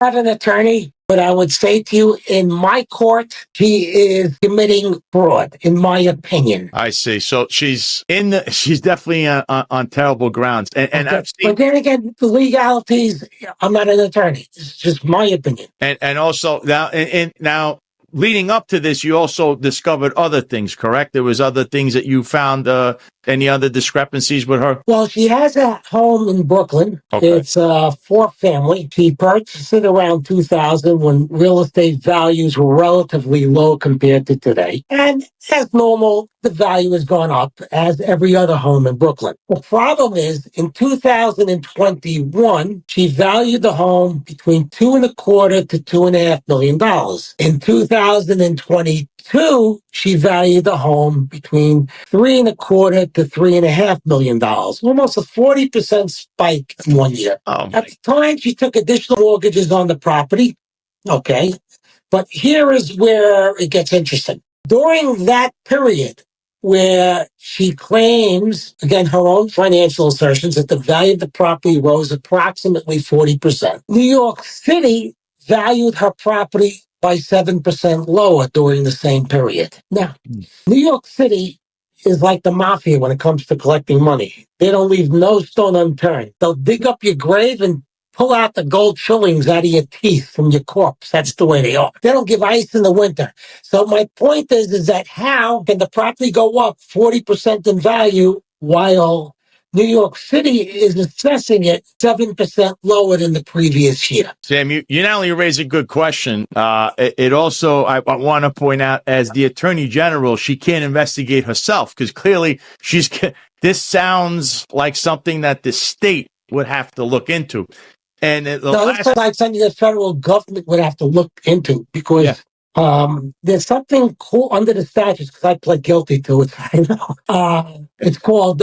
Not an attorney, but I would say to you, in my court, she is committing fraud, in my opinion. I see. So she's definitely on terrible grounds. And Okay. I've seen, But then again, the legalities, I'm not an attorney. It's just my opinion. and also now leading up to this, you also discovered other things, correct? There was other things that you found, any other discrepancies with her? Well, she has a home in Brooklyn. Okay. It's a four-family. She purchased it around 2000 when real estate values were relatively low compared to today. And as normal, the value has gone up as every other home in Brooklyn. The problem is in 2021, she valued the home between $2.25 to $2.5 million. In 2022, she valued the home between $3.25 to $3.5 million, almost a 40% spike in 1 year. At the time, she took additional mortgages on the property. Okay. But here is where it gets interesting. During that period where she claims, again, her own financial assertions, that the value of the property rose approximately 40%, New York City valued her property by 7% lower during the same period. Now, New York City is like the mafia when it comes to collecting money. They don't leave no stone unturned. They'll dig up your grave and pull out the gold fillings out of your teeth from your corpse. That's the way they are. They don't give ice in the winter. So my point is that how can the property go up 40% in value while New York City is assessing it 7% lower than the previous year? Sam, you not only raise a good question, it also, I want to point out, as the Attorney General, she can't investigate herself because clearly this sounds like something that the state would have to look into. And it's like something the federal government would have to look into because there's something cool under the statutes, because I pled guilty to it. I know. It's called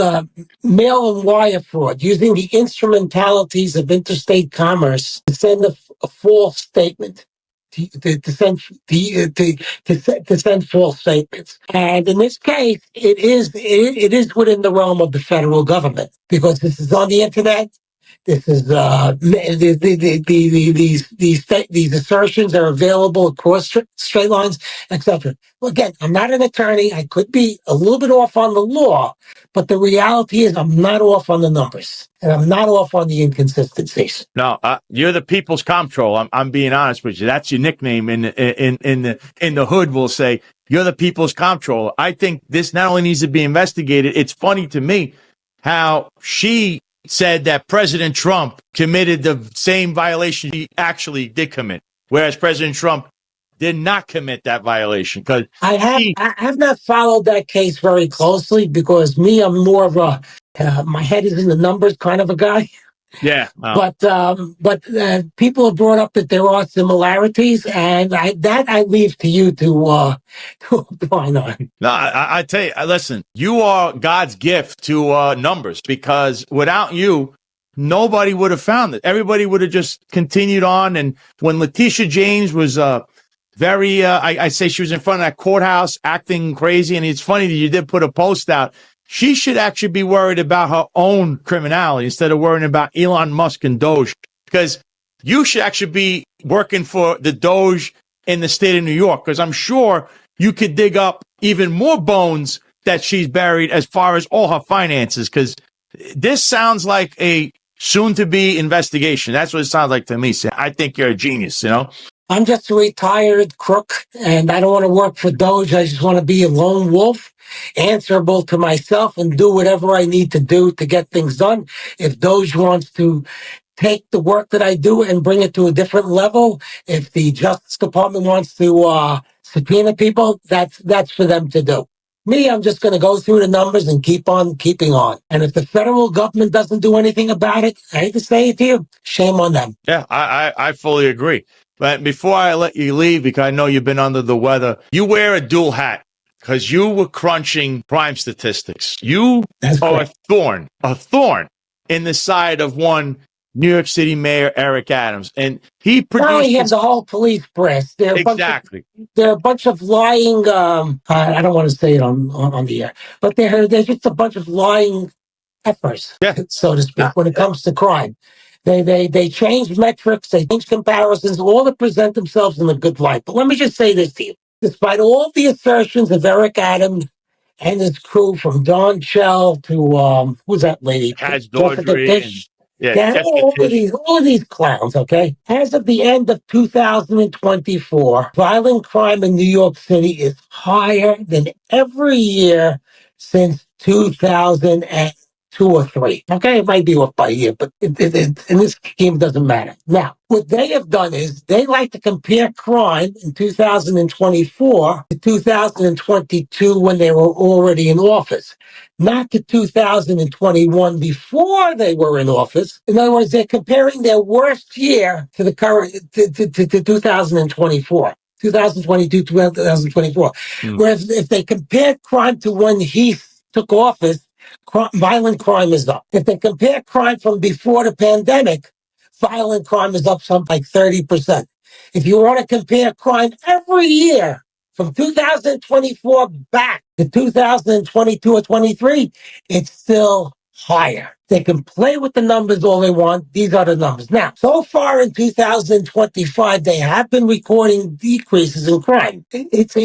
mail and wire fraud, using the instrumentalities of interstate commerce to send a false statement. To send false statements, and in this case, it is within the realm of the federal government because this is on the internet. This is these assertions are available across straight lines, etc. Well, again, I'm not an attorney. I could be a little bit off on the law, but the reality is I'm not off on the numbers, and I'm not off on the inconsistencies. No, you're the people's comptroller. I'm being honest with you. That's your nickname in the hood. We'll say you're the people's comptroller. I think this not only needs to be investigated. It's funny to me how she said that President Trump committed the same violation he actually did commit, whereas President Trump did not commit that violation. Because I have not followed that case very closely because I'm more of a my head is in the numbers kind of a guy. Yeah, but people have brought up that there are similarities, and I leave to you to opine on. No, I tell you, listen, you are God's gift to numbers, because without you, nobody would have found it. Everybody would have just continued on. And when Letitia James was I say she was in front of that courthouse acting crazy, and it's funny that you did put a post out. She should actually be worried about her own criminality instead of worrying about Elon Musk and Doge, because you should actually be working for the Doge in the state of New York, because I'm sure you could dig up even more bones that she's buried as far as all her finances, because this sounds like a soon-to-be investigation. That's what it sounds like to me. So I think you're a genius, I'm just a retired crook, and I don't want to work for Doge. I just want to be a lone wolf, answerable to myself, and do whatever I need to do to get things done. If Doge wants to take the work that I do and bring it to a different level, if the Justice Department wants to subpoena people, that's for them to do. Me, I'm just going to go through the numbers and keep on keeping on. And if the federal government doesn't do anything about it, I hate to say it to you, shame on them. Yeah, I fully agree. But before I let you leave, because I know you've been under the weather, you wear a dual hat because you were crunching crime statistics. You are a thorn in the side of one New York City Mayor Eric Adams, and he produced the whole police press. They're a bunch of lying. I don't want to say it on the air, but they're just a bunch of lying efforts, so to speak, when it comes to crime. They change metrics, they change comparisons, all to present themselves in a good light. But let me just say this to you. Despite all the assertions of Eric Adams and his crew, from Don Shell to who's that lady? Has Jessica Daughtry and Tish. yeah, Yeah, Jessica Tish. all of these clowns, okay? As of the end of 2024, violent crime in New York City is higher than every year since 2002 or three. Okay, it might be off by a year, but in this scheme, it doesn't matter. Now, what they have done is they like to compare crime in 2024 to 2022 when they were already in office, not to 2021 before they were in office. In other words, they're comparing their worst year to the current to 2024. 2022, 2024. Whereas if they compared crime to when he took office, violent crime is up. If they compare crime from before the pandemic, violent crime is up something like 30%. If you want to compare crime every year from 2024 back to 2022 or 23, it's still higher. They can play with the numbers all they want. These are the numbers. Now, so far in 2025, they have been recording decreases in crime. It's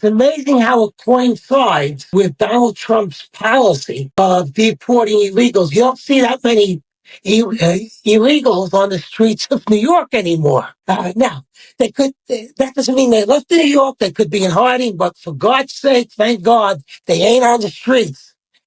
amazing how it coincides with Donald Trump's policy of deporting illegals. You don't see that many illegals on the streets of New York anymore. Now, they could. That doesn't mean they left New York. They could be in hiding, but for God's sake, thank God, they ain't on the streets.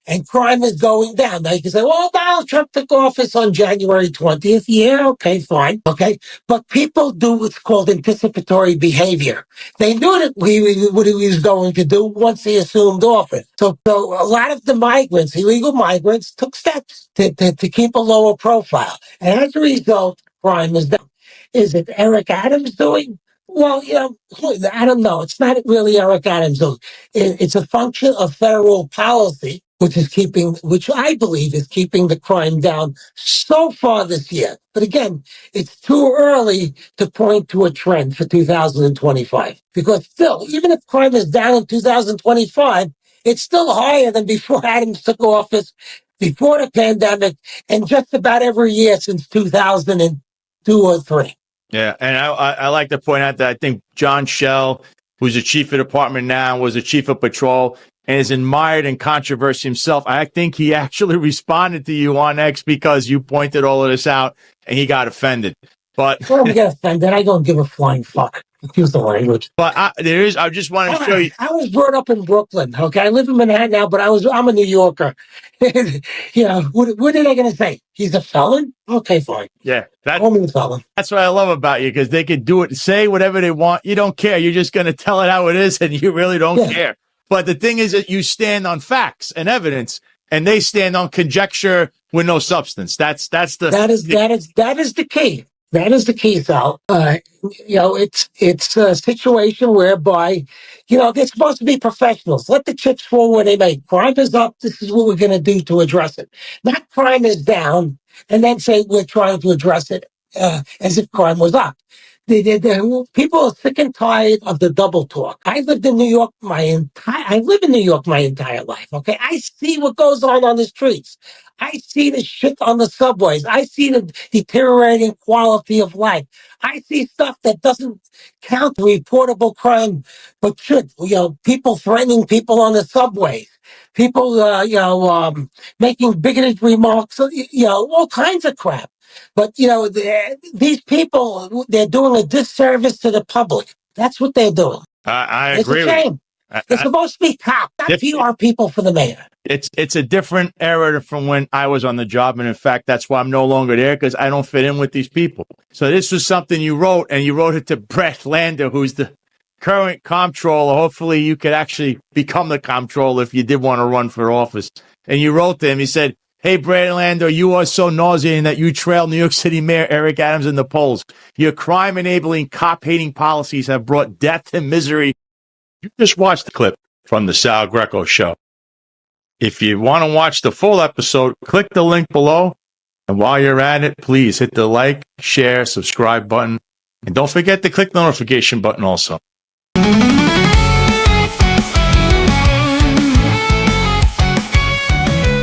And crime is going down. Now you can say, well, Donald Trump took office on January 20th. Yeah, okay, fine. Okay. But people do what's called anticipatory behavior. They knew that what he was going to do once he assumed office. So a lot of the migrants, illegal migrants, took steps to keep a lower profile. And as a result, crime is down. Is it Eric Adams doing? Well, I don't know. It's not really Eric Adams doing. It's a function of federal policy, which I believe is keeping the crime down so far this year. But again, it's too early to point to a trend for 2025, because still, even if crime is down in 2025, it's still higher than before Adams took office, before the pandemic, and just about every year since 2002 or three. Yeah, and I like to point out that I think John Shell, who's the chief of department now, was the chief of patrol, and is admired in controversy himself. I think he actually responded to you on X because you pointed all of this out, and he got offended. But well, we get offended. I don't give a flying fuck. Excuse the language. But I just want to show you. I was brought up in Brooklyn. Okay, I live in Manhattan now, but I'm a New Yorker. What are they going to say? He's a felon? Okay, fine. Yeah, call me a felon. That's what I love about you, because they could do it, say whatever they want. You don't care. You're just going to tell it how it is, and you really don't care. But the thing is that you stand on facts and evidence, and they stand on conjecture with no substance. That is the key. That is the key, Sal. It's a situation whereby, they're supposed to be professionals. Let the chips fall where they may. Crime is up. This is what we're going to do to address it. Not crime is down, and then say we're trying to address it as if crime was up. People are sick and tired of the double talk. I live in New York my entire life. Okay, I see what goes on the streets. I see the shit on the subways. I see the deteriorating quality of life. I see stuff that doesn't count reportable crime, but should. People threatening people on the subways. People, making bigoted remarks. All kinds of crap. But, these people, they're doing a disservice to the public. That's what they're doing. I agree. It's a shame. They're supposed to be cops, not PR people for the mayor. It's a different era from when I was on the job. And in fact, that's why I'm no longer there, because I don't fit in with these people. So this was something you wrote, and you wrote it to Brett Lander, who's the current comptroller. Hopefully you could actually become the comptroller if you did want to run for office. And you wrote to him, you said, "Hey, Brett Lander, you are so nauseating that you trail New York City Mayor Eric Adams in the polls. Your crime-enabling, cop-hating policies have brought death and misery." You just watched the clip from the Sal Greco Show. If you want to watch the full episode, click the link below. And while you're at it, please hit the like, share, subscribe button. And don't forget to click the notification button also.